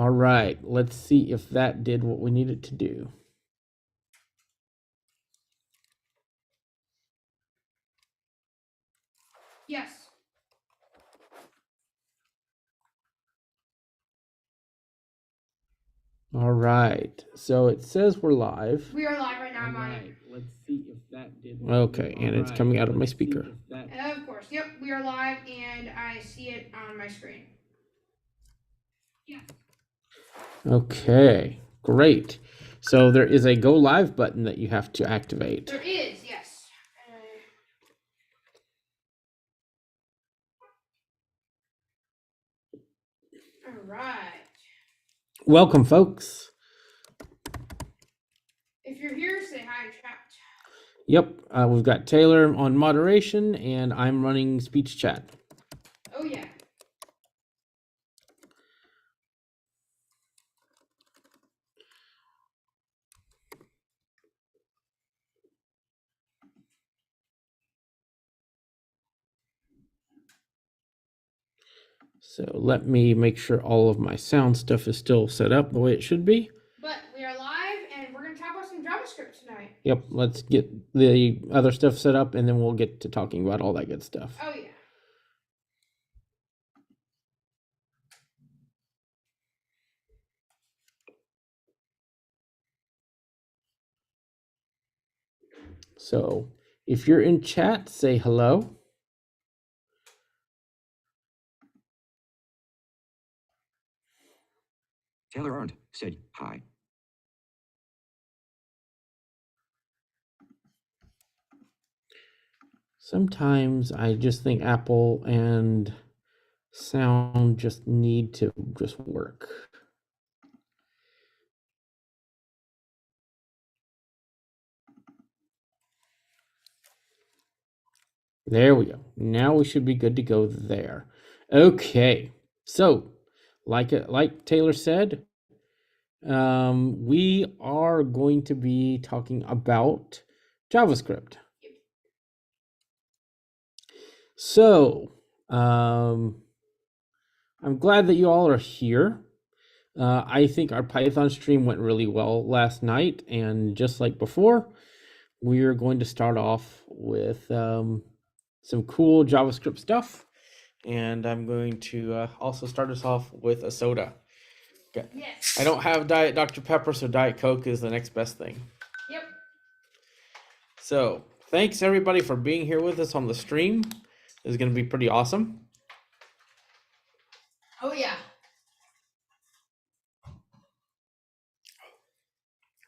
All right, let's see if that did what we needed to do. Yes. All right, so it says we're live. We are live right now. I'm on it. Let's see if that did. Okay, and it's coming out of my speaker. Of course. Yep, we are live, and I see it on my screen. Yeah. Okay, great. So there is a go live button that you have to activate. There is, yes. All right. Welcome, folks. If you're here, say hi in chat. Yep, we've got Taylor on moderation, and I'm running speech chat. Oh, yeah. So let me make sure all of my sound stuff is still set up the way it should be. But we are live, and we're going to talk about some JavaScript tonight. Yep, let's get the other stuff set up, and then we'll get to talking about all that good stuff. Oh, yeah. So if you're in chat, say hello. Taylor Arndt said hi. Sometimes I just think Apple and sound just need to just work. There we go. Now we should be good to go there. Okay. So, like Taylor said, we are going to be talking about JavaScript. So, I'm glad that you all are here. I think our Python stream went really well last night, and just like before, we're going to start off with some cool JavaScript stuff, and I'm going to also start us off with a soda. Okay. Yes. I don't have Diet Dr. Pepper, so Diet Coke is the next best thing. Yep. So thanks everybody for being here with us on the stream. It's going to be pretty awesome. Oh, yeah.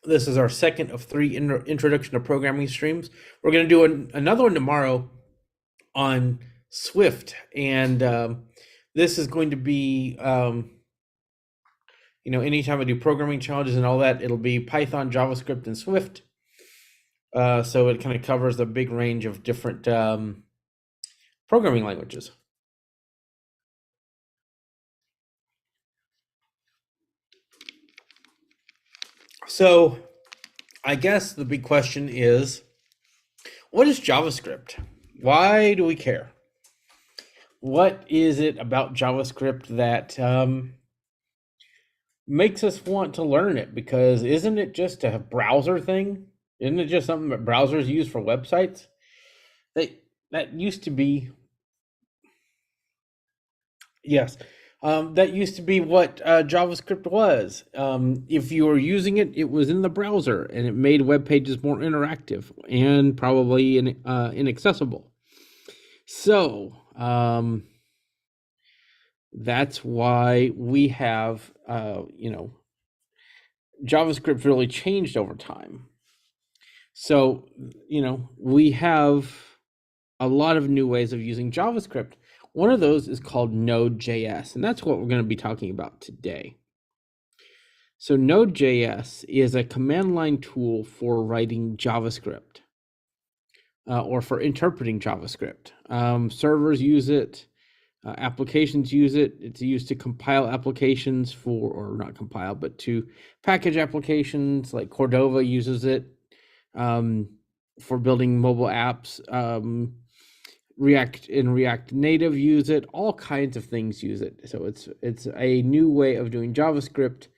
This is our second of 3 introduction to programming streams. We're going to do another one tomorrow on Swift, and this is going to be, anytime I do programming challenges and all that, it'll be Python, JavaScript, and Swift. So it kind of covers a big range of different programming languages. So I guess the big question is, what is JavaScript? Why do we care? What is it about JavaScript that makes us want to learn it? Because isn't it just a browser thing? Isn't it just something that browsers use for websites? That used to be, yes, that used to be what JavaScript was. If you were using it, it was in the browser, and it made web pages more interactive and probably inaccessible. So that's why we have, JavaScript really changed over time. So, we have a lot of new ways of using JavaScript. One of those is called Node.js, and that's what we're going to be talking about today. So Node.js is a command line tool for writing JavaScript, or for interpreting JavaScript. Servers use it. Applications use it. It's used to compile applications or not compile, but to package applications. Like Cordova uses it for building mobile apps. React Native use it. All kinds of things use it. So it's a new way of doing JavaScript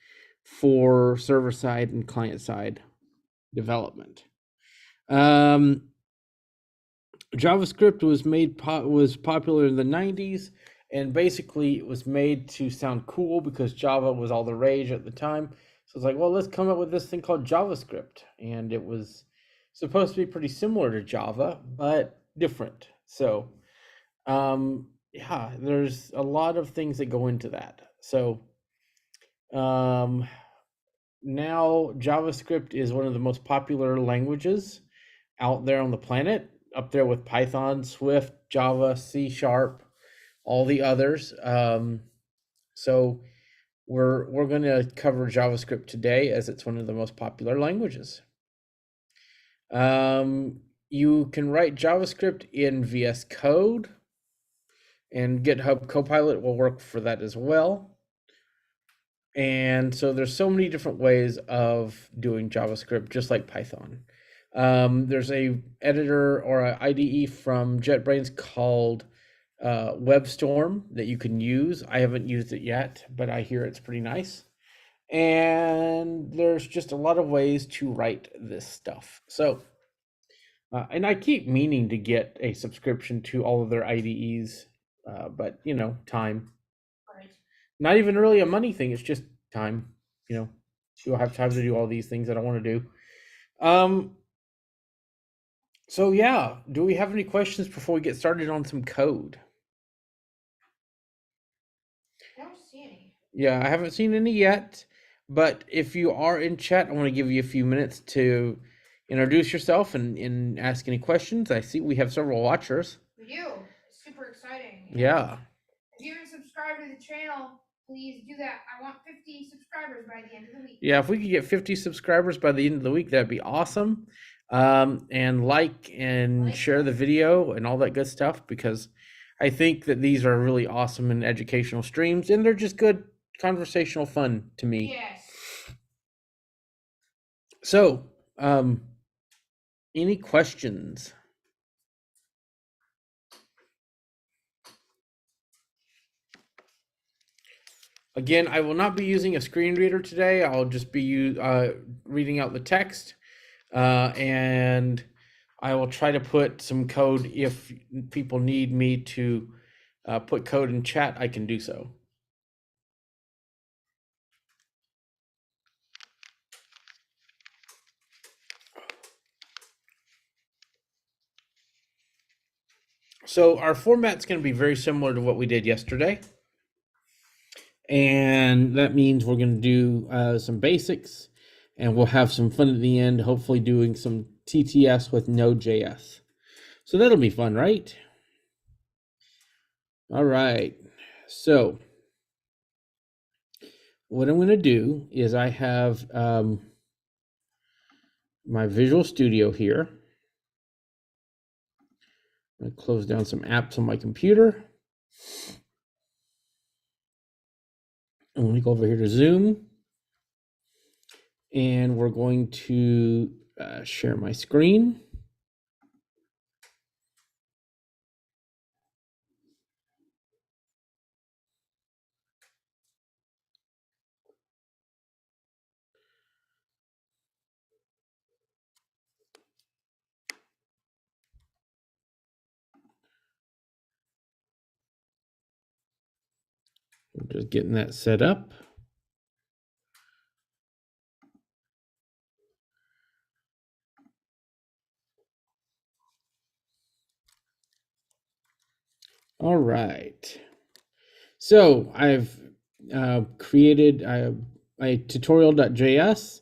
for server side and client side development. JavaScript was popular in the 90s, and basically it was made to sound cool because Java was all the rage at the time. So it's like, well, let's come up with this thing called JavaScript, and it was supposed to be pretty similar to Java but different. So yeah, there's a lot of things that go into that. So now JavaScript is one of the most popular languages out there on the planet, up there with Python, Swift, Java, C#, all the others. So we're going to cover JavaScript today as it's one of the most popular languages. You can write JavaScript in VS Code, and GitHub Copilot will work for that as well. And so there's so many different ways of doing JavaScript, just like Python. There's a editor or an IDE from JetBrains called WebStorm that you can use. I haven't used it yet, but I hear it's pretty nice. And there's just a lot of ways to write this stuff. So, and I keep meaning to get a subscription to all of their IDEs, but time. Right. Not even really a money thing. It's just time. You'll have time to do all these things that I want to do. So yeah, do we have any questions before we get started on some code? I don't see any. Yeah, I haven't seen any yet, but if you are in chat, I want to give you a few minutes to introduce yourself and ask any questions. I see we have several watchers. We do. It's super exciting. Yeah. If you haven't subscribed to the channel, please do that. I want 50 subscribers by the end of the week. Yeah, if we could get 50 subscribers by the end of the week, that'd be awesome. And like and share the video and all that good stuff, because I think that these are really awesome and educational streams, and they're just good conversational fun to me. Yes. So, any questions? Again, I will not be using a screen reader today. I'll just be reading out the text, and I will try to put some code. If people need me to put code in chat, I can do so. So our format's going to be very similar to what we did yesterday. And that means we're going to do some basics, and we'll have some fun at the end, hopefully doing some TTS with Node.js. So that'll be fun, right? All right. So what I'm going to do is I have my Visual Studio here. I'm going to close down some apps on my computer. I'm going to go over here to Zoom, and we're going to share my screen. I'm just getting that set up. All right. So I've created a tutorial.js.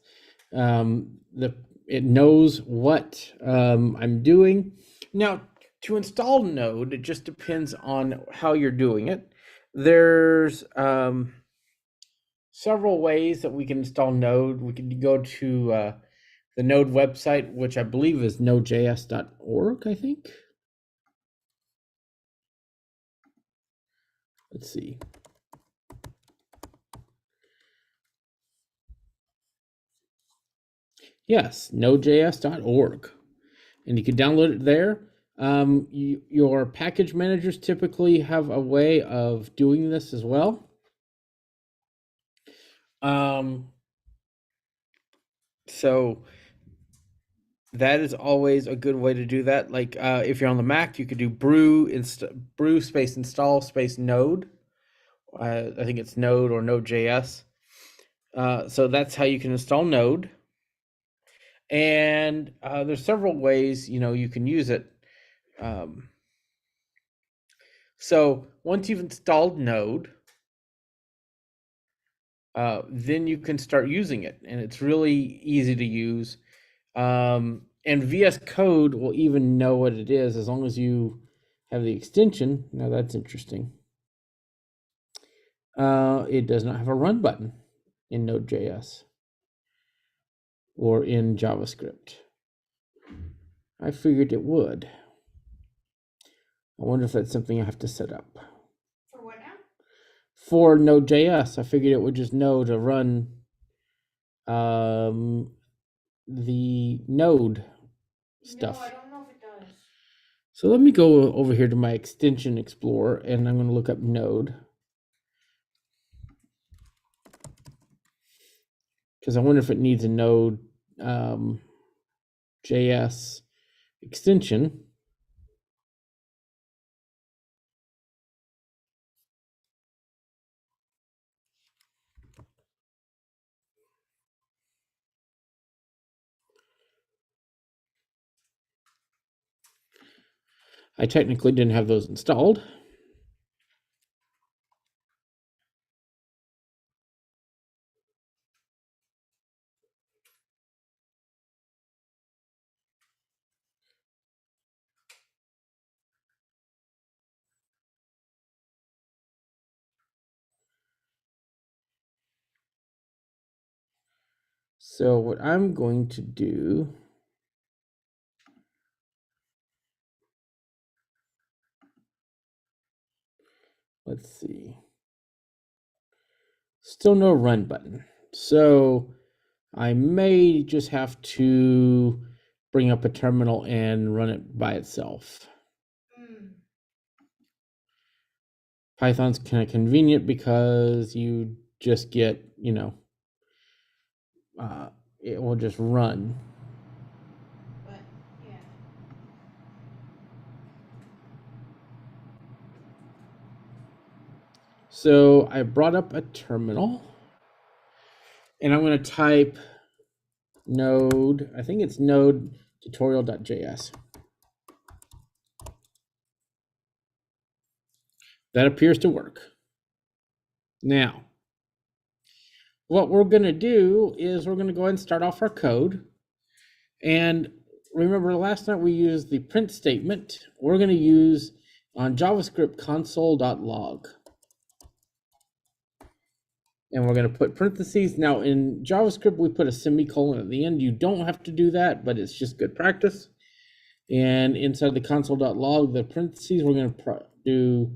It knows what I'm doing. Now, to install Node, it just depends on how you're doing it. There's several ways that we can install Node. We can go to the Node website, which I believe is nodejs.org, I think. Let's see. Yes, nodejs.org. And you can download it there. Your package managers typically have a way of doing this as well. So that is always a good way to do that. Like if you're on the Mac, you could do brew space install space node. I think it's Node or Node.js. So that's how you can install Node. And there's several ways you can use it. So once you've installed Node, then you can start using it, and it's really easy to use. And VS Code will even know what it is as long as you have the extension. Now that's interesting. It does not have a run button in Node.js or in JavaScript. I figured it would. I wonder if that's something I have to set up. For what now? For Node.js, I figured it would just know to run the node stuff. No, I don't know if it does. So let me go over here to my extension explorer, and I'm going to look up Node. Because I wonder if it needs a Node JS extension. I technically didn't have those installed. So what I'm going to do, let's see. Still no run button. So I may just have to bring up a terminal and run it by itself. Python's kind of convenient because you just get, it will just run. But yeah. So I brought up a terminal, and I'm going to type node, I think it's node tutorial.js. That appears to work. Now, what we're going to do is we're going to go ahead and start off our code. And remember, last night we used the print statement. We're going to use on JavaScript console.log. And we're going to put parentheses. Now, in JavaScript, we put a semicolon at the end. You don't have to do that, but it's just good practice. And inside the console.log, the parentheses, we're going to do,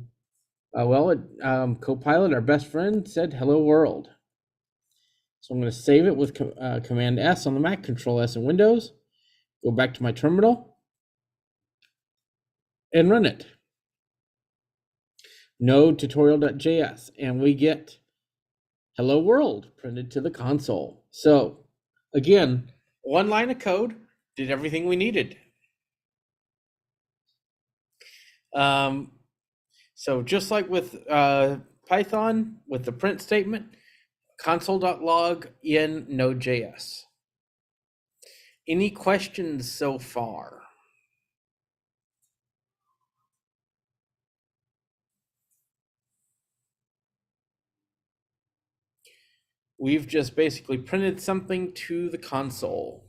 Copilot, our best friend, said hello world. So I'm going to save it with Command S on the Mac, Control S in Windows. Go back to my terminal and run it. Node tutorial.js, and we get hello world printed to the console. So again, one line of code did everything we needed. So just like with Python, with the print statement, console.log in Node.js. Any questions so far? We've just basically printed something to the console.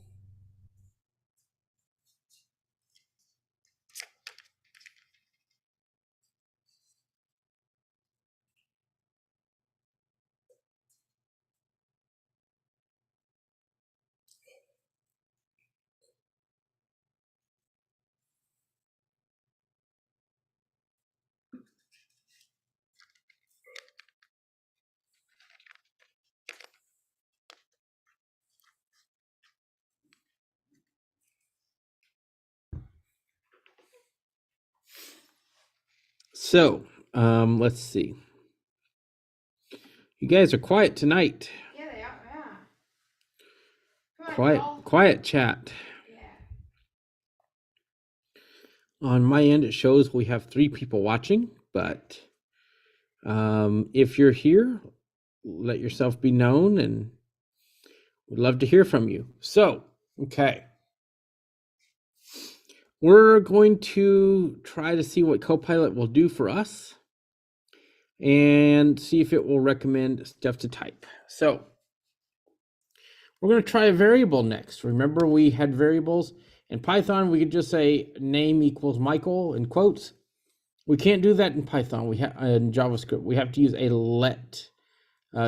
So, let's see. You guys are quiet tonight. Yeah, they are. Yeah. Come on, Quiet, y'all. quiet chat. Yeah. On my end, it shows we have 3 people watching, but if you're here, let yourself be known, and we'd love to hear from you. So, okay. We're going to try to see what Copilot will do for us and see if it will recommend stuff to type. So, we're going to try a variable next. Remember, we had variables in Python. We could just say name equals Michael in quotes. We can't do that in Python. We have in JavaScript. We have to use a let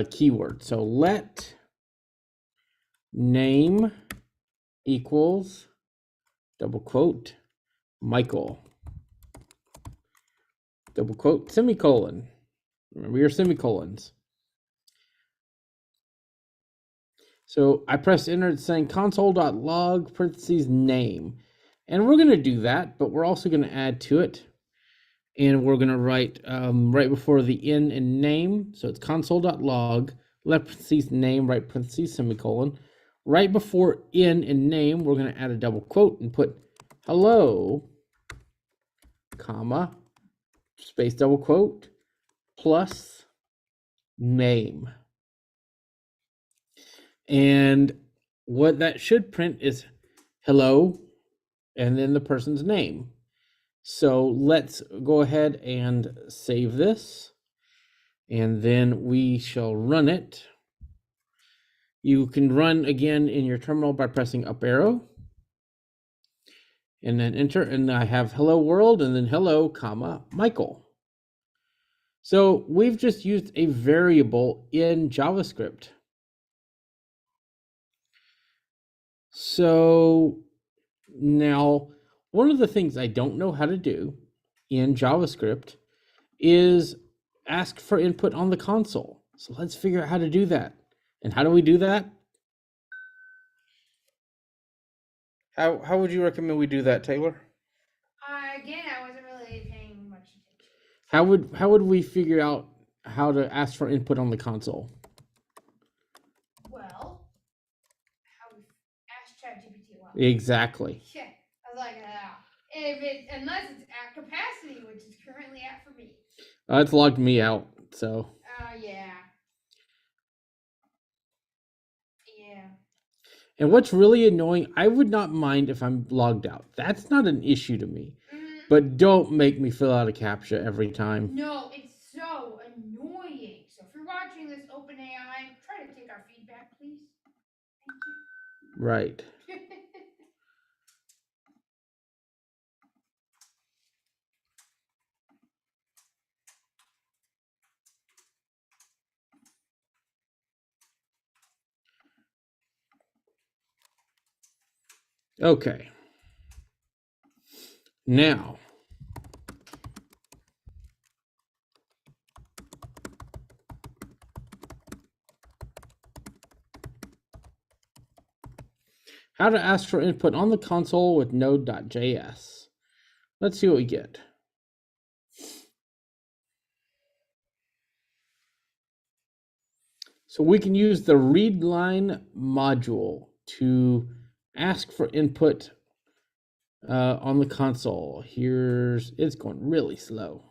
keyword. So let name equals double quote Michael double quote semicolon. Remember your semicolons. So I press enter. It's saying console.log parentheses name. And we're going to do that, but we're also going to add to it. And we're going to write right before the in and name. So it's console.log, left parentheses name, right parentheses semicolon. Right before in and name, we're going to add a double quote and put hello, comma, space double quote, plus name. And what that should print is hello and then the person's name. So let's go ahead and save this, and then we shall run it. You can run again in your terminal by pressing up arrow and then enter, and I have hello world and then hello, comma, Michael. So we've just used a variable in JavaScript. So now, one of the things I don't know how to do in JavaScript is ask for input on the console. So let's figure out how to do that. And how do we do that? How would you recommend we do that, Taylor? Again, I wasn't really paying much attention. How would we figure out how to ask for input on the console? Well, how we asked ChatGPT a while. Exactly. Yeah, I was like, unless it's at capacity, which is currently at for me. It's logged me out, so. Yeah. Yeah. And what's really annoying, I would not mind if I'm logged out. That's not an issue to me. Mm-hmm. But don't make me fill out a CAPTCHA every time. No, it's so annoying. So if you're watching this OpenAI, try to take our feedback, please. Thank you. Right. Okay. Now, how to ask for input on the console with node.js. Let's see what we get. So we can use the readline module to ask for input on the console. It's going really slow.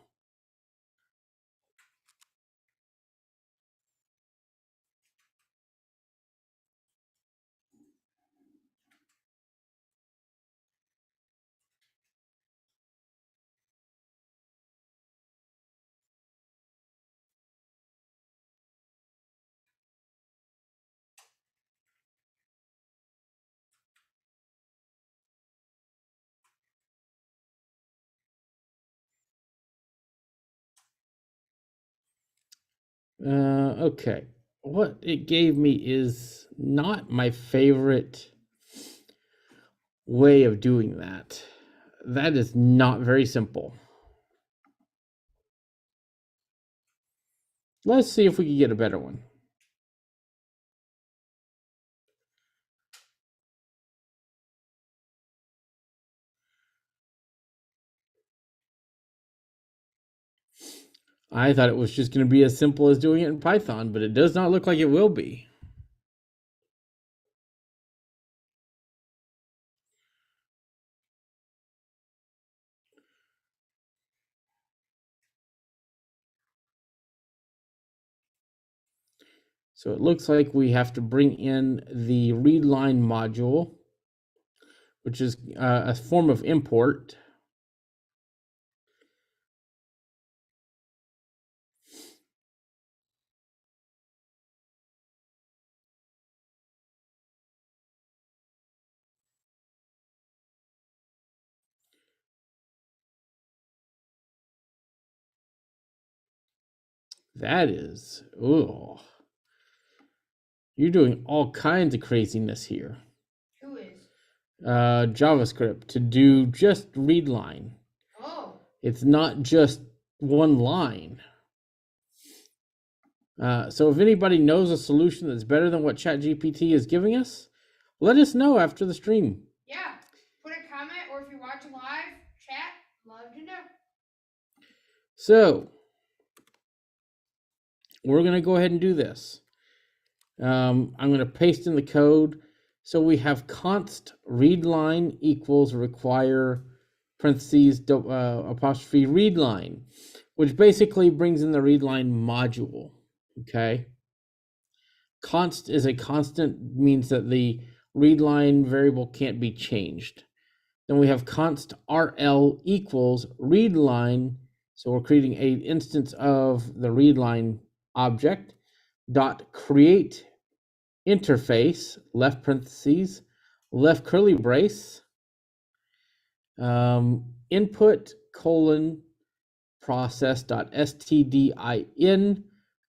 Okay. What it gave me is not my favorite way of doing that. That is not very simple. Let's see if we can get a better one. I thought it was just going to be as simple as doing it in Python, but it does not look like it will be. So it looks like we have to bring in the readline module, which is a form of import. That is, oh, you're doing all kinds of craziness here. Who is? JavaScript to do just readline. Oh. It's not just one line. So if anybody knows a solution that's better than what ChatGPT is giving us, let us know after the stream. Yeah. Put a comment, or if you're watching live, chat. Love to know. So we're going to go ahead and do this. I'm going to paste in the code. So we have const readline equals require parentheses apostrophe readline, which basically brings in the readline module. Okay. Const is a constant, means that the readline variable can't be changed. Then we have const rl equals readline. So we're creating a instance of the readline object dot create interface left parentheses left curly brace input colon process dot stdin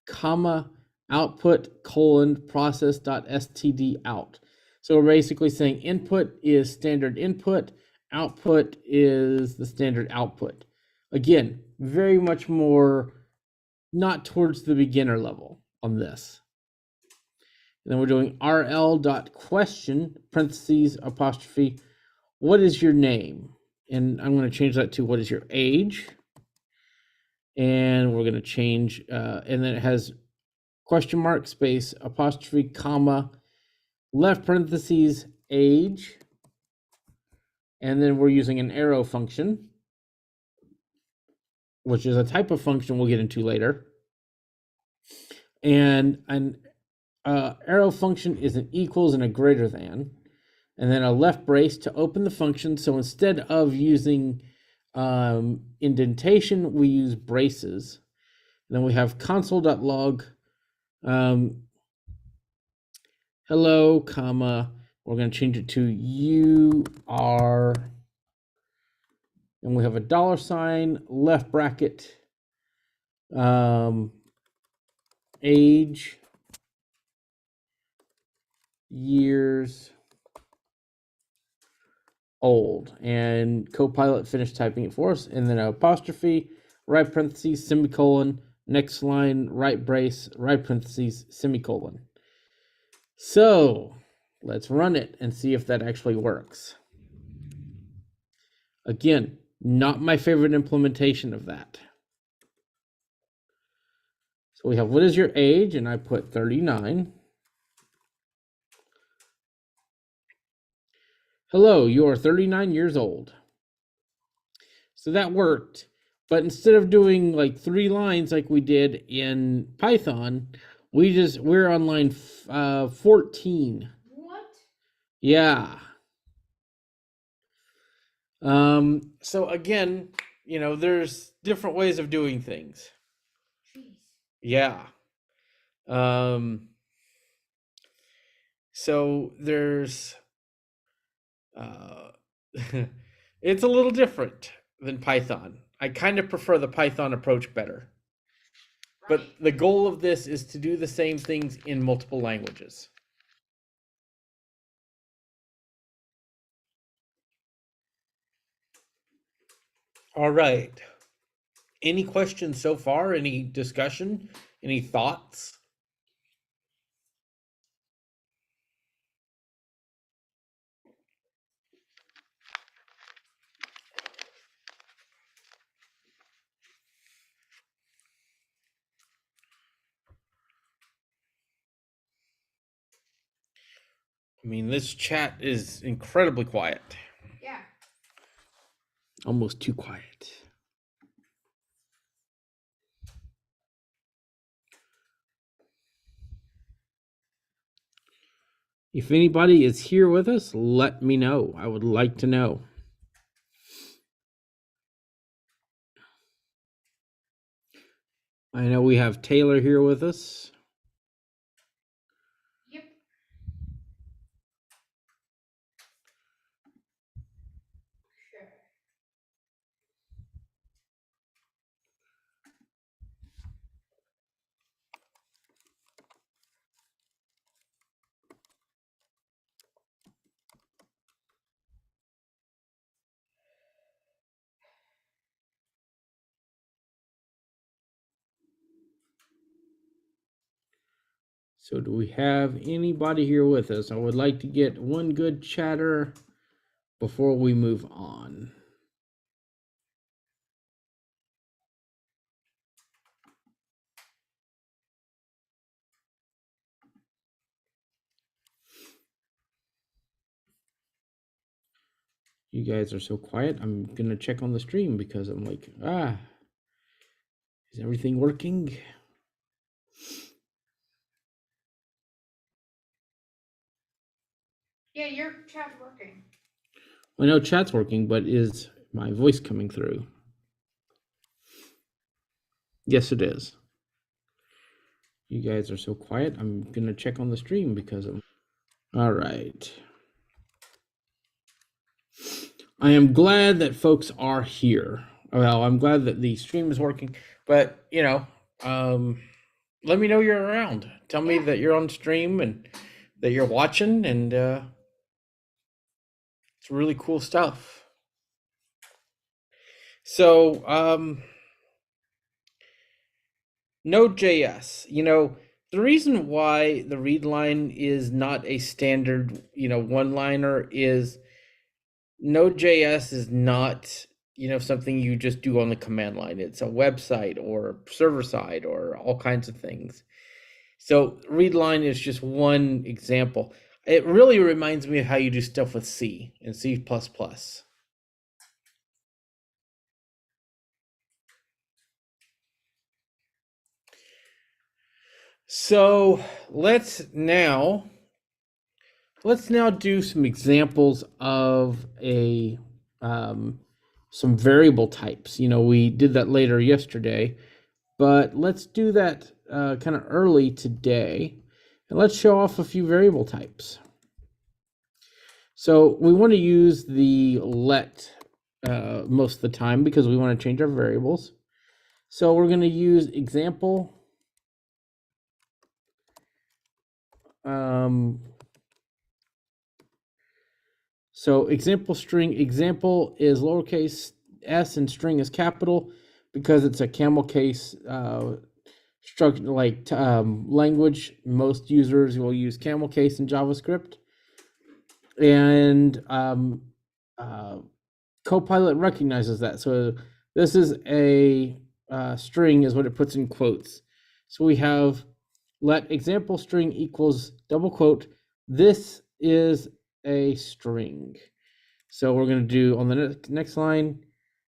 comma output colon process dot std out. So we're basically saying input is standard input, output is the standard output. Again, very much more not towards the beginner level on this. And then we're doing rl dot question parentheses apostrophe what is your name? And I'm going to change that to what is your age? And we're going to change, and then it has question mark space apostrophe comma left parentheses age. And then we're using an arrow function, which is a type of function we'll get into later. And an arrow function is an equals and a greater than. And then a left brace to open the function. So instead of using indentation, we use braces. And then we have console.log hello, comma, we're going to change it to you are, and we have a $sign, left bracket, age, years, old, and Copilot finished typing it for us, and then an apostrophe, right parentheses, semicolon, next line, right brace, right parentheses, semicolon. So let's run it and see if that actually works. Again, not my favorite implementation of that. So we have what is your age? And I put 39. Hello, you are 39 years old. So that worked. But instead of doing like 3 lines like we did in Python, we're on line 14. What? Yeah. So again, there's different ways of doing things. Jeez. Yeah. So there's it's a little different than Python. I kind of prefer the Python approach better. Right. But the goal of this is to do the same things in multiple languages. All right. Any questions so far? Any discussion? Any thoughts? I mean, this chat is incredibly quiet. Yeah. Almost too quiet. If anybody is here with us, let me know. I would like to know. I know we have Taylor here with us. Yep. Sure. So do we have anybody here with us? I would like to get one good chatter before we move on. You guys are so quiet. I'm going to check on the stream because I'm like, is everything working? Yeah, your chat's working. I know chat's working, but is my voice coming through? Yes, it is. You guys are so quiet. I'm going to check on the stream because I'm... All right. I am glad that folks are here. Well, I'm glad that the stream is working, but let me know you're around. Tell me that you're on stream and that you're watching, and it's really cool stuff. So, Node.js, the reason why the read line is not a standard, one-liner is Node.js is not, something you just do on the command line. It's a website or server side or all kinds of things. So read line is just one example. It really reminds me of how you do stuff with C and C++. So let's now do some examples of some variable types. We did that later yesterday, but let's do that kind of early today, and let's show off a few variable types. So we want to use the let most of the time because we want to change our variables. So we're going to use example. So example string, example is lowercase s and string is capital because it's a camel case structure language. Most users will use camel case in JavaScript. And Copilot recognizes that. So this is a string is what it puts in quotes. So we have let example string equals double quote. This is a string. So we're going to do on the next line,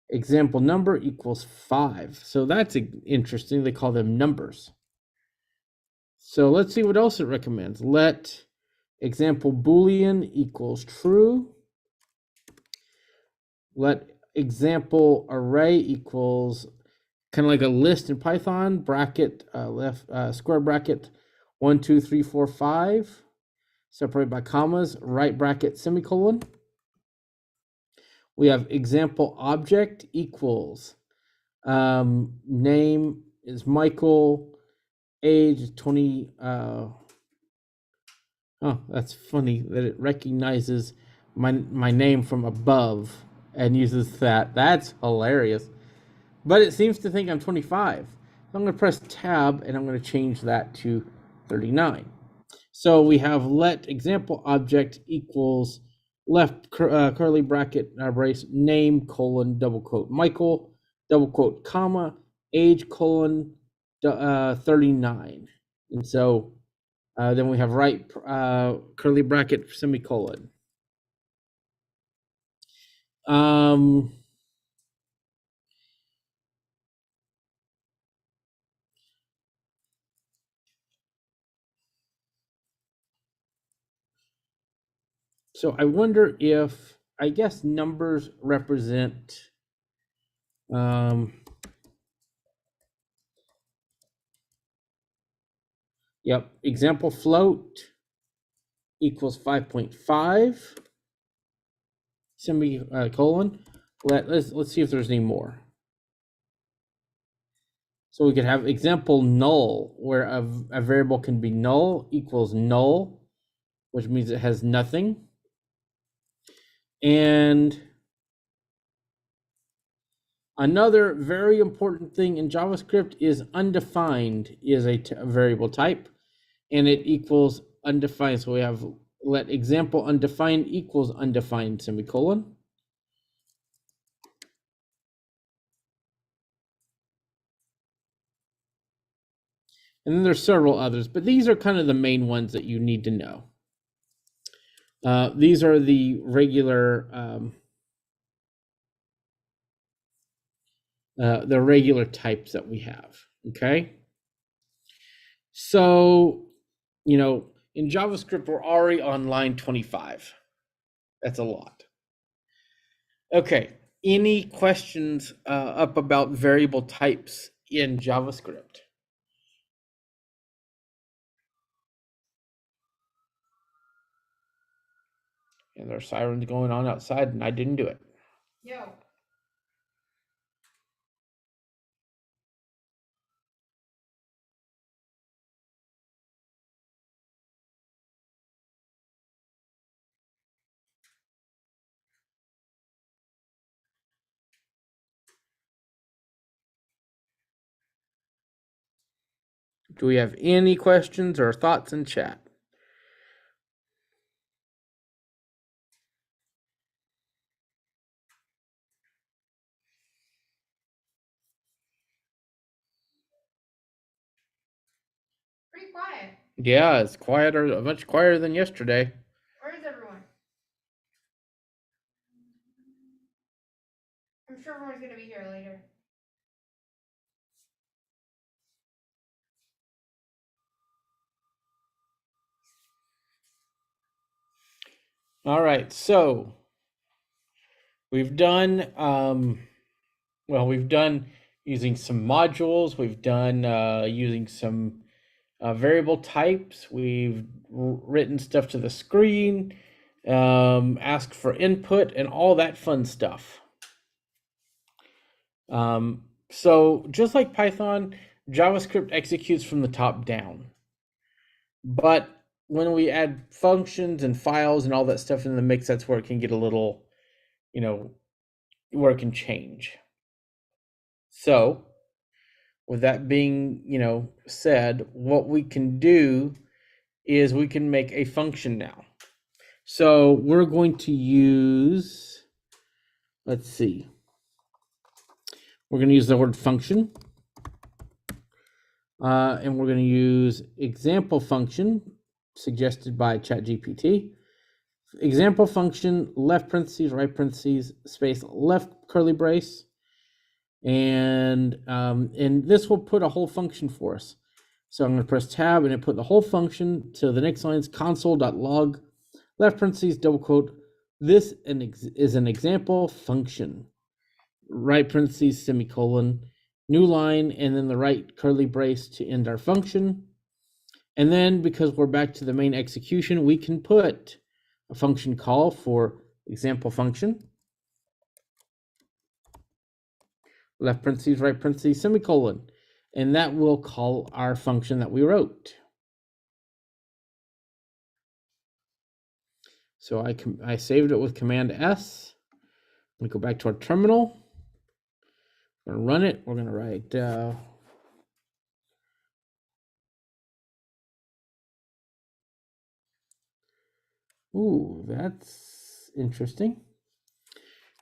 example number equals 5. So that's interesting. They call them numbers. So let's see what else it recommends. Let example boolean equals true. Let example array equals kind of like a list in Python, bracket, square bracket, 1, 2, 3, 4, 5, separated by commas, right bracket, semicolon. We have example object equals name is Michael, age 20. Oh, that's funny that it recognizes my name from above and uses that. That's hilarious. But it seems to think I'm 25. So I'm going to press tab and I'm going to change that to 39. So we have let example object equals left curly bracket brace name colon double quote Michael double quote comma age colon 39. And so Then we have right curly bracket semicolon. So I wonder if, I guess numbers represent yep, example float equals 5.5 semicolon. Let's see if there's any more. So we could have example null, where a variable can be null equals null, which means it has nothing. And another very important thing in JavaScript is undefined is a variable type, and it equals undefined. So we have let example undefined equals undefined semicolon. And then there's several others, but these are kind of the main ones that you need to know. These are the regular types that we have. Okay. So, in JavaScript, we're already on line 25. That's a lot. Okay. Any questions up about variable types in JavaScript? And there are sirens going on outside, and I didn't do it. Yo. Do we have any questions or thoughts in chat? Pretty quiet. Yeah, it's quieter, much quieter than yesterday. Where is everyone? I'm sure everyone's gonna be here later. All right, so we've done we've done using some modules, we've done using some variable types, we've written stuff to the screen, asked for input, and all that fun stuff. So just like Python, JavaScript executes from the top down. But when we add functions and files and all that stuff in the mix, that's where it can get a little, where it can change. So with that being, said, what we can do is we can make a function now. So we're going to use, let's see, we're going to use the word function. And we're going to use example function suggested by ChatGPT. Example function, left parentheses, right parentheses, space, left curly brace. And this will put a whole function for us. So I'm going to press tab and it put the whole function to the next line is console.log, left parentheses, double quote. This is an example function, right parentheses, semicolon, new line, and then the right curly brace to end our function. And then because we're back to the main execution, we can put a function call for example function, left parentheses, right parentheses, semicolon, and that will call our function that we wrote. So I saved it with Command S. I'm going to go back to our terminal. We're going to run it. We're going to write ooh, that's interesting.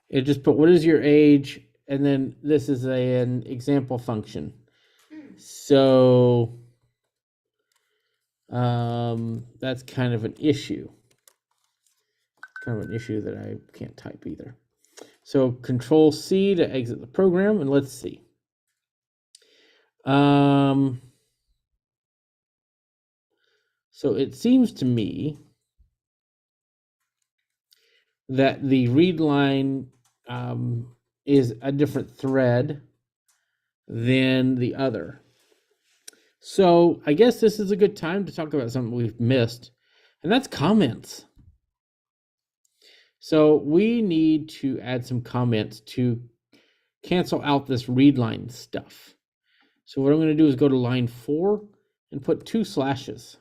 It just put what is your age, and then this is an example function. So That's kind of an issue. Kind of an issue that I can't type either. So Control C to exit the program, and let's see. So it seems to me that the read line is a different thread than the other. So I guess this is a good time to talk about something we've missed, and that's comments. So we need to add some comments to cancel out this read line stuff. So what I'm going to do is go to line 4 and put 2 slashes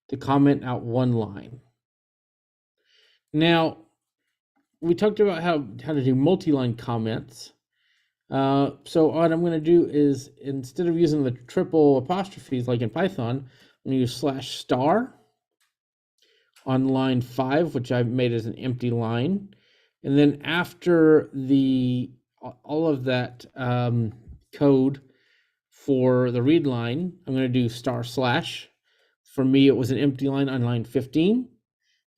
to comment out one line. Now, we talked about how to do multi-line comments. So what I'm going to do is, instead of using the triple apostrophes like in Python, I'm going to use /* on line 5, which I've made as an empty line. And then after all of that code for the read line, I'm going to do */. For me, it was an empty line on line 15.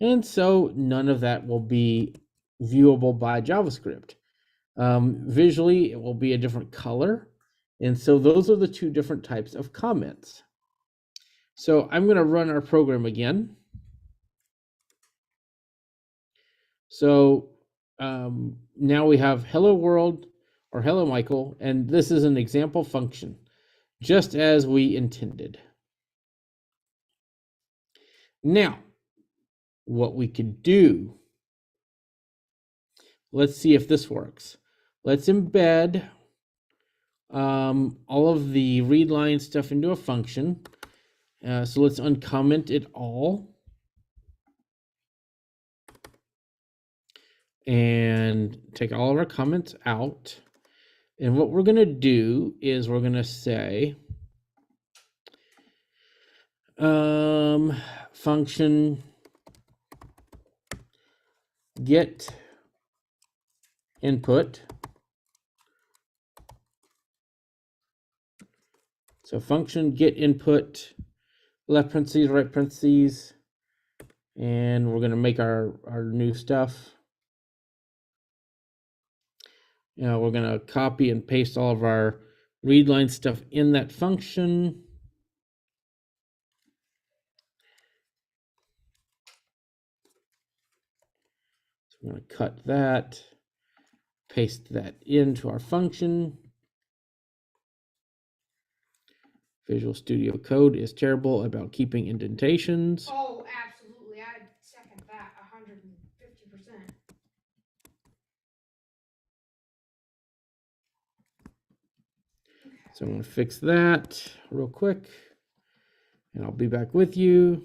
And so none of that will be viewable by JavaScript. Visually, it will be a different color. And so those are the 2 different types of comments. So I'm going to run our program again. So now we have hello world or hello Michael, and this is an example function, just as we intended. Now, what we could do, let's see if this works. Let's embed all of the read line stuff into a function. So let's uncomment it all. And take all of our comments out. And what we're going to do is we're going to say function get input. So function get input, left parentheses, right parentheses, and we're going to make our new stuff. We're going to copy and paste all of our read line stuff in that function. So we're going to cut that, paste that into our function. Visual Studio Code is terrible about keeping indentations. Oh, absolutely. I second that 150%. So I'm going to fix that real quick, and I'll be back with you.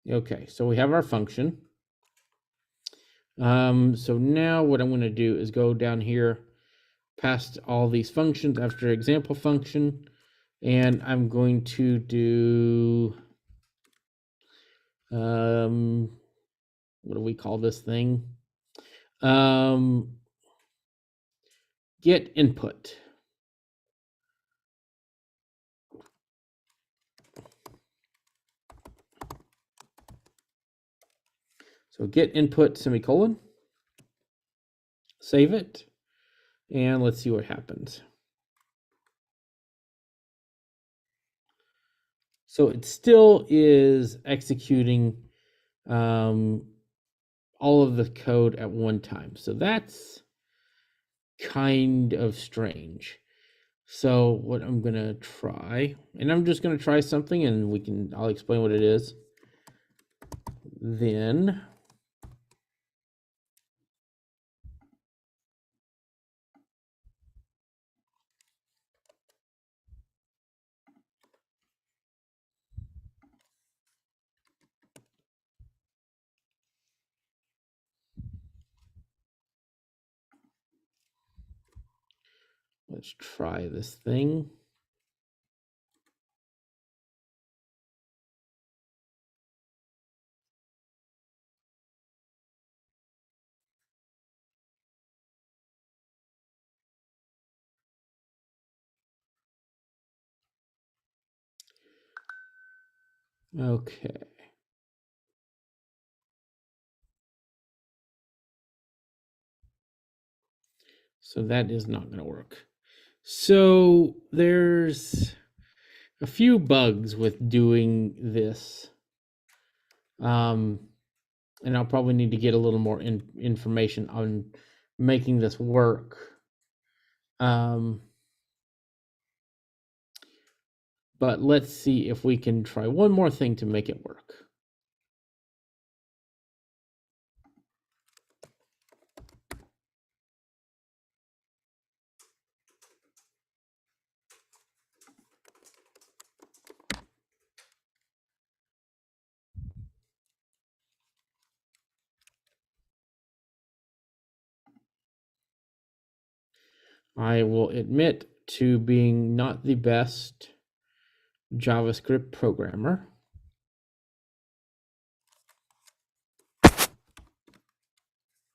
Okay, so we have our function. So now what I'm going to do is go down here past all these functions after example function, and I'm going to do what do we call this thing? Get input. So get input semicolon, save it, and let's see what happens. So it still is executing all of the code at one time. So that's kind of strange. So what I'm gonna try, and I'm just gonna try something, and I'll explain what it is. Then let's try this thing. Okay. So that is not going to work. So there's a few bugs with doing this. And I'll probably need to get a little more information on making this work. But let's see if we can try one more thing to make it work. I will admit to being not the best JavaScript programmer.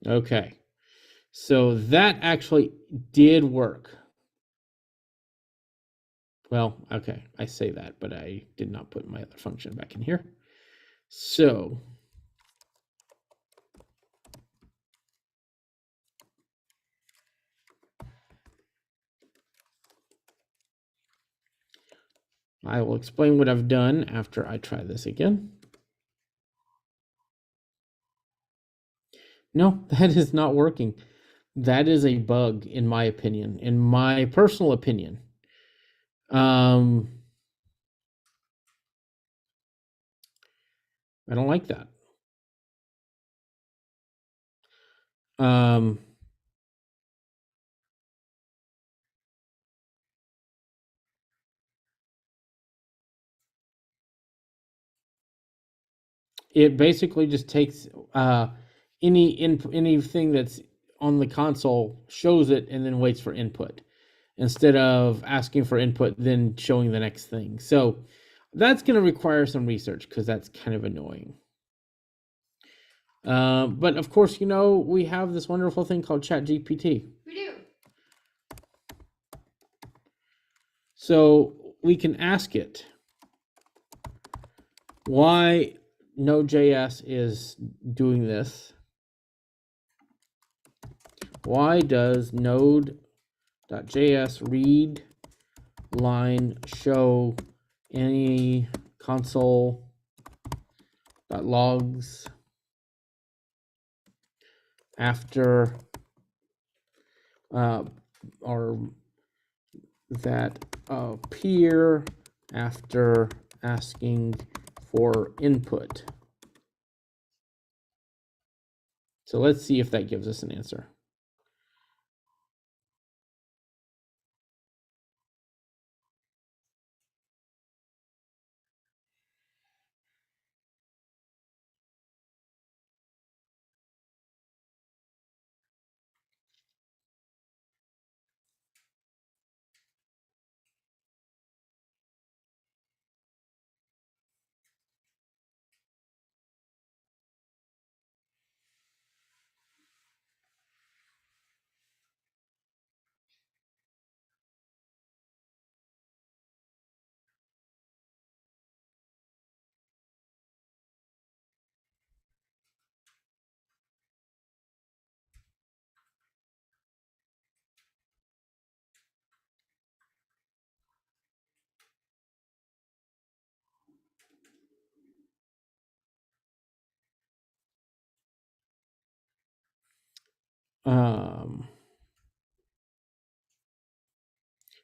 Okay, so that actually did work. Well, okay, I say that, but I did not put my other function back in here. So I will explain what I've done after I try this again. No, that is not working. That is a bug, in my opinion, in my personal opinion. I don't like that. It basically just takes anything that's on the console, shows it, and then waits for input, instead of asking for input then showing the next thing. So that's going to require some research because that's kind of annoying. But of course, we have this wonderful thing called ChatGPT. We do. So we can ask it why Node.js is doing this. Why does Node.js read line show any console.logs after or that appear after asking for input? So let's see if that gives us an answer.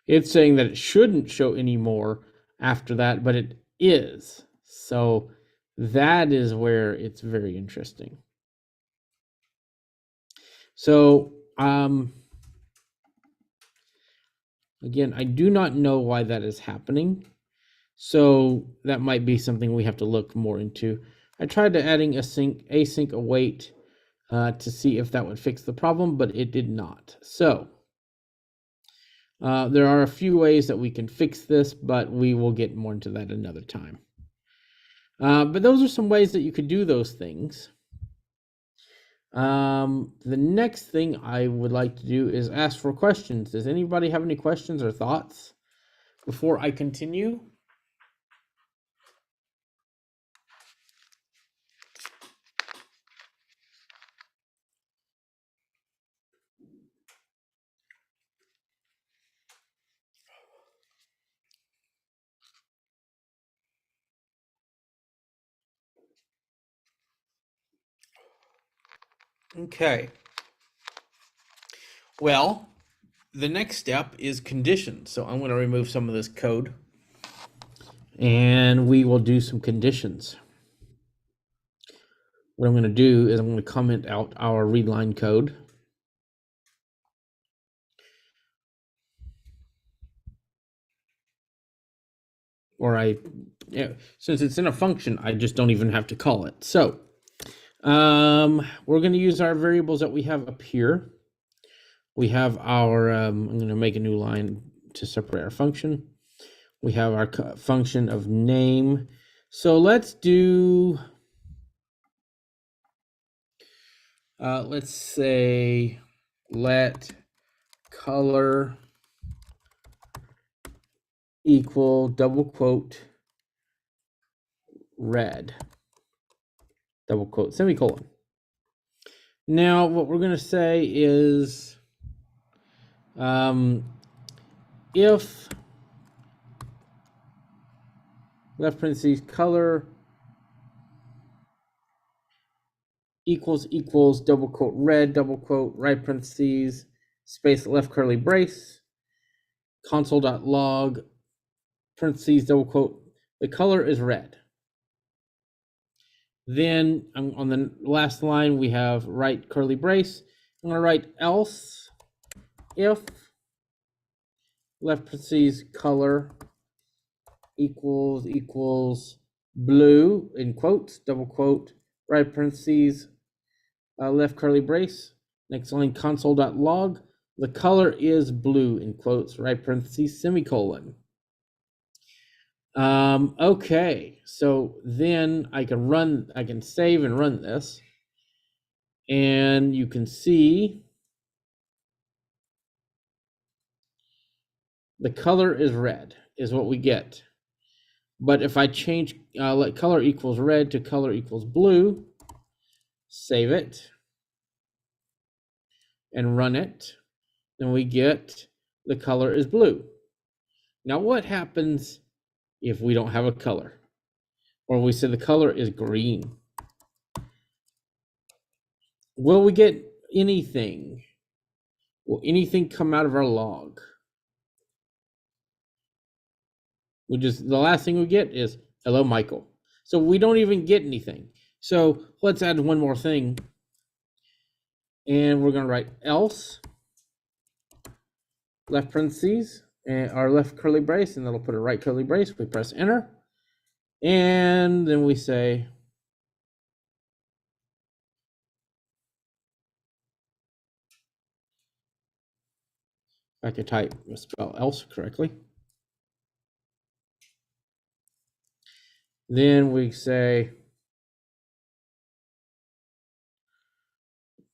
It's saying that it shouldn't show any more after that, but it is. So that is where it's very interesting. So again, I do not know why that is happening. So that might be something we have to look more into. I tried to adding async await to see if that would fix the problem, but it did not. So there are a few ways that we can fix this, but we will get more into that another time. But those are some ways that you could do those things. The next thing I would like to do is ask for questions. Does anybody have any questions or thoughts before I continue? Okay. Well, the next step is conditions. So I'm going to remove some of this code and we will do some conditions. What I'm going to do is I'm going to comment out our readline code. Or since it's in a function, I just don't even have to call it. So we're going to use our variables that we have up here. We have our, I'm going to make a new line to separate our function. We have our function of name. So let's do, let's say, let color equal double quote red, double quote, semicolon. Now, what we're going to say is if left parentheses color equals double quote red, double quote, right parentheses, space left curly brace, console.log, parentheses, double quote, the color is red. Then on the last line, we have right curly brace. I'm going to write else if left parentheses color equals blue in quotes, double quote, right parentheses, left curly brace. Next line, console.log. The color is blue in quotes, right parentheses, semicolon. Okay, so then I can save and run this. And you can see the color is red is what we get. But if I change let color equals red to color equals blue, save it and run it, then we get the color is blue. Now what happens if we don't have a color? Or we say the color is green? Will we get anything? Will anything come out of our log? The last thing we get is hello, Michael. So we don't even get anything. So let's add one more thing. And we're going to write else, left parentheses, and our left curly brace, and that'll put a right curly brace. We press enter. And then we say, I could spell else correctly. Then we say,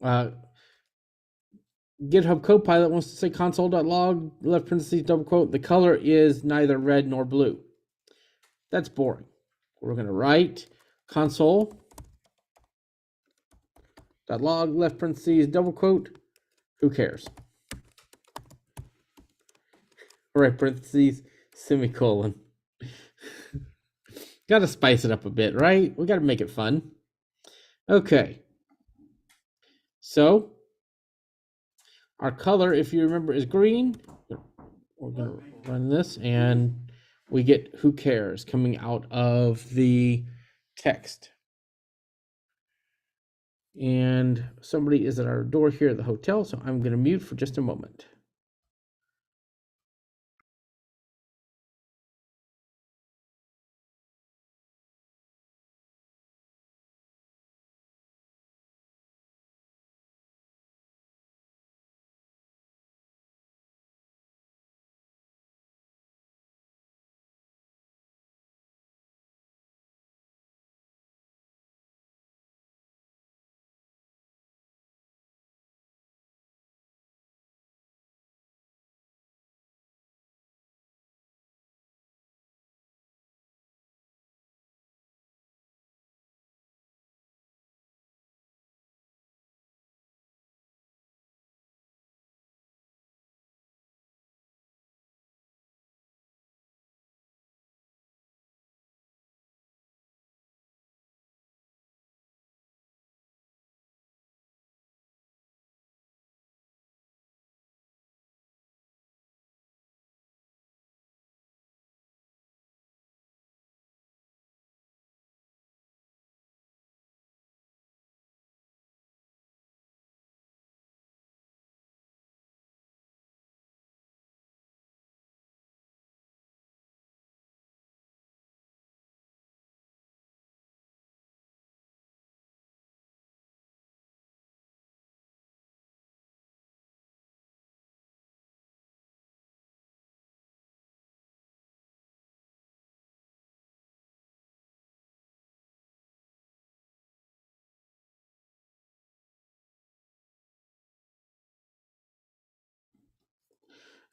GitHub Copilot wants to say console.log, left parentheses, double quote, the color is neither red nor blue. That's boring. We're going to write console.log, left parentheses, double quote, who cares? Right parentheses, semicolon. Got to spice it up a bit, right? We got to make it fun. Okay. So our color, if you remember, is green. We're going to run this and we get who cares coming out of the text. And somebody is at our door here at the hotel, so I'm going to mute for just a moment.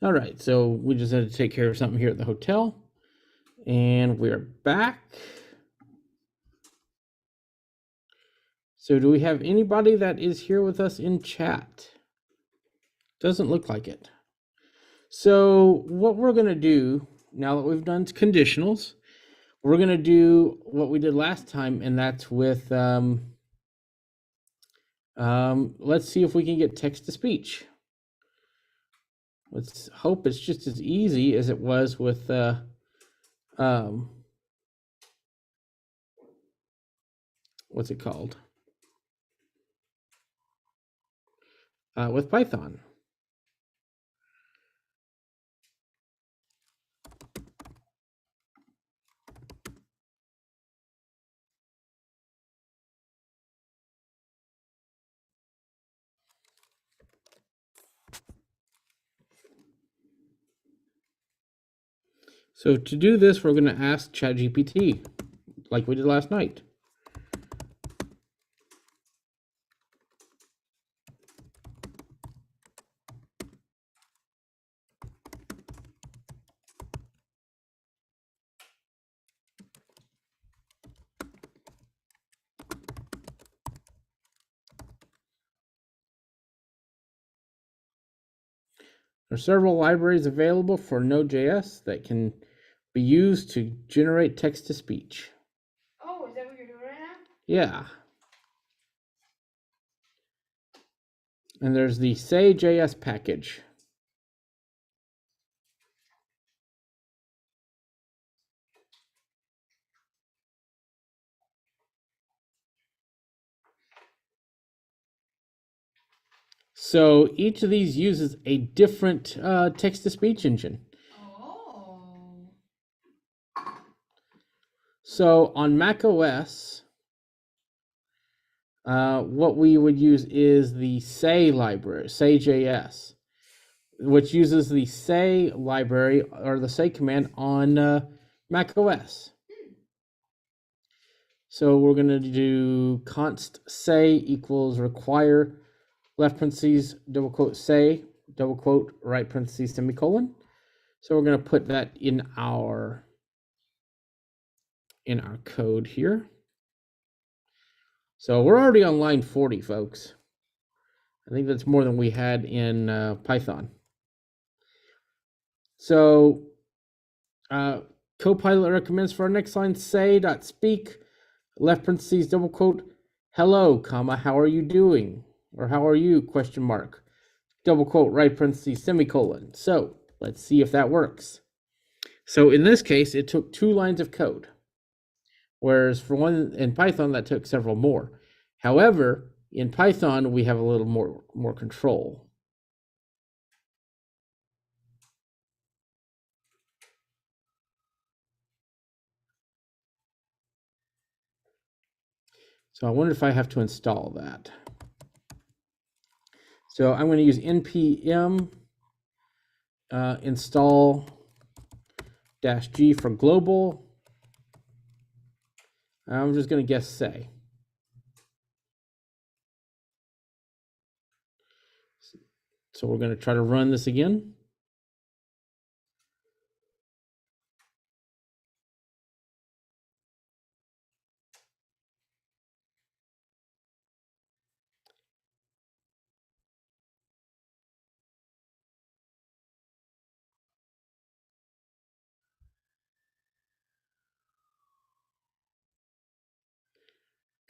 All right, so we just had to take care of something here at the hotel, and we're back. So do we have anybody that is here with us in chat? Doesn't look like it. So what we're going to do, now that we've done conditionals, we're going to do what we did last time, and that's with, let's see if we can get text-to-speech. Let's hope it's just as easy as it was with what's it called? With Python. So to do this, we're going to ask ChatGPT, like we did last night. There are several libraries available for Node.js that can be used to generate text-to-speech. Oh, is that what you're doing right now? Yeah. And there's the say.js package. So each of these uses a different text-to-speech engine. Oh. So on Mac OS, what we would use is the say library, say.js, which uses the say library or the say command on Mac OS. So we're going to do const say equals require left parentheses, double quote say, double quote, right parentheses, semicolon. So we're going to put that in our code here. So we're already on line 40, folks. I think that's more than we had in Python. So Copilot recommends for our next line, say.speak, left parentheses, double quote, hello, comma, how are you doing? Or how are you, question mark, double quote, right parentheses, semicolon. So let's see if that works. So in this case, it took 2 lines of code, whereas for one in Python, that took several more. However, in Python, we have a little more control. So I wonder if I have to install that. So I'm going to use npm install -g for global. I'm just going to guess say. So we're going to try to run this again.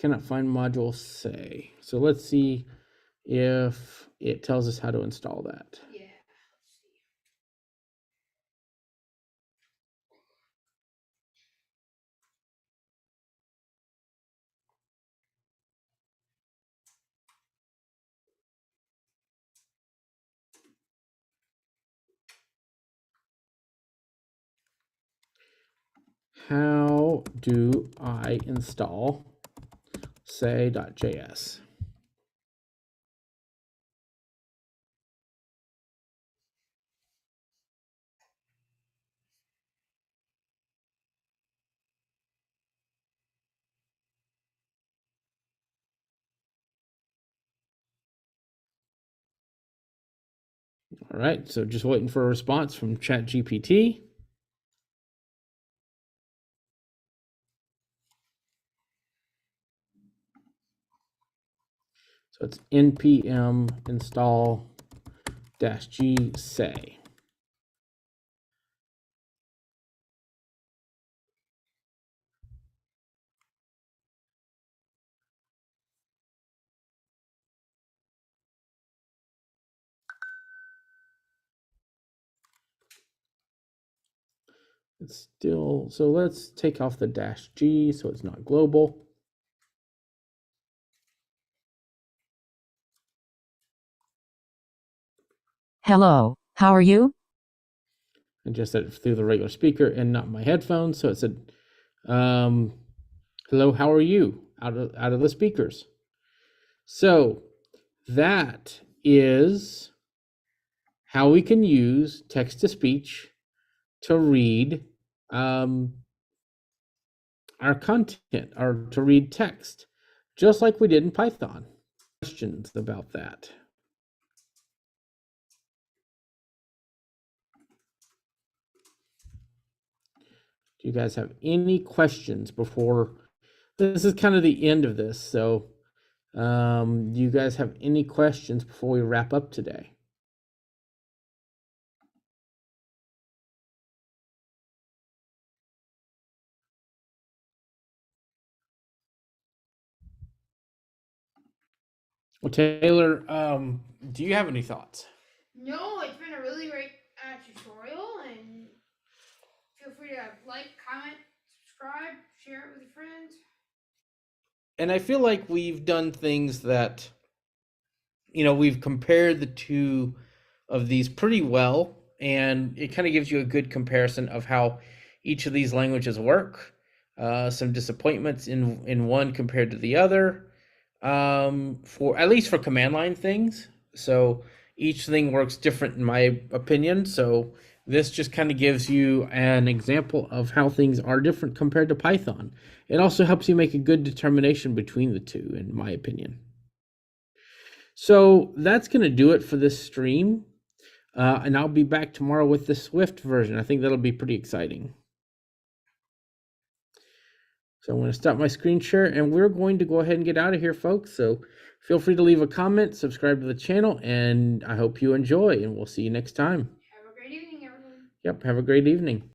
Cannot find module say. So let's see if it tells us how to install that. Yeah. How do I install say.js? All right, so just waiting for a response from ChatGPT. So it's npm install -g say. It's still, so let's take off the -g so it's not global. Hello, how are you? I just said it through the regular speaker and not my headphones. So it said, hello, how are you? Out of the speakers. So that is how we can use text to speech to read our content, or to read text, just like we did in Python. Questions about that? Do you guys have any questions before? This is kind of the end of this, so do you guys have any questions before we wrap up today? Well, Taylor, do you have any thoughts? No, it's been a really great tutorial, and feel free to like, comment, subscribe, share it with your friends. And I feel like we've done things that, we've compared the two of these pretty well, and it kind of gives you a good comparison of how each of these languages work. Some disappointments in one compared to the other, for at least for command line things. So each thing works different in my opinion. So this just kind of gives you an example of how things are different compared to Python. It also helps you make a good determination between the two, in my opinion. So that's going to do it for this stream. And I'll be back tomorrow with the Swift version. I think that'll be pretty exciting. So I'm going to stop my screen share, and we're going to go ahead and get out of here, folks. So feel free to leave a comment, subscribe to the channel, and I hope you enjoy, and we'll see you next time. Have a great evening, everyone. Yep, have a great evening.